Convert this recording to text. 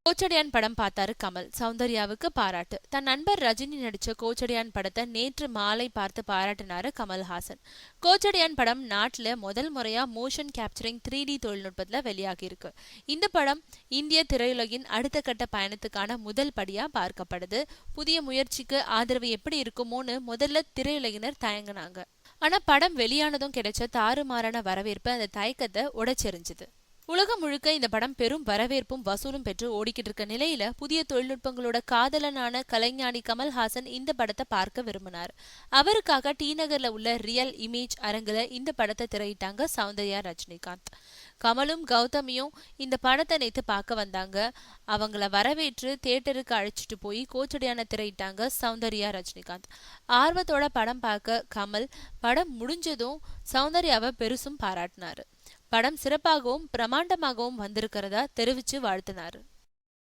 கோச்சடையான் படம் பார்த்தாரு கமல். சௌந்தர்யாவுக்கு பாராட்டு. தன் நண்பர் ரஜினி நடிச்ச கோச்சடையான் படத்தை நேற்று மாலை பார்த்து பாராட்டினாரு கமல்ஹாசன். கோச்சடையான் படம் நாட்டுல முதல் முறையா மோஷன் கேப்சரிங் 3D தொழில்நுட்பத்துல வெளியாகி இருக்கு. இந்த படம் இந்திய திரையுலகின் அடுத்த கட்ட பயணத்துக்கான முதல் படியா பார்க்கப்படுது. புதிய முயற்சிக்கு ஆதரவு எப்படி இருக்குமோன்னு முதல்ல திரையுலகினர் தயங்கினாங்க. ஆனா படம் வெளியானதும் கிடைச்ச தாறுமாறான வரவேற்பு அந்த தயக்கத்தை உடைச்செறிஞ்சுது. உலகம் முழுக்க இந்த படம் பெரும் வரவேற்பும் வசூலும் பெற்று ஓடிக்கிட்டு இருக்க நிலையில புதிய தொழில்நுட்பங்களோட காதலனான கலைஞானி கமல்ஹாசன் இந்த படத்தை பார்க்க விரும்பினார். அவருக்காக டி நகர்ல உள்ள ரியல் இமேஜ் அரங்குல இந்த படத்தை திரையிட்டாங்க சௌந்தர்யா ரஜினிகாந்த். கமலும் கௌதமியும் இந்த படத்தை நேத்து பார்க்க வந்தாங்க. அவங்கள வரவேற்று தியேட்டருக்கு அழைச்சிட்டு போய் கோச்சடையான திரையிட்டாங்க சௌந்தர்யா ரஜினிகாந்த். ஆர்வத்தோட படம் பார்க்க கமல் படம் முடிஞ்சதும் சௌந்தர்யாவை பெருசும் பாராட்டினாரு. படம் சிறப்பாகவும் பிரமாண்டமாகவும் வந்திருக்கிறதா தெரிவிச்சு வாழ்த்தினாரு.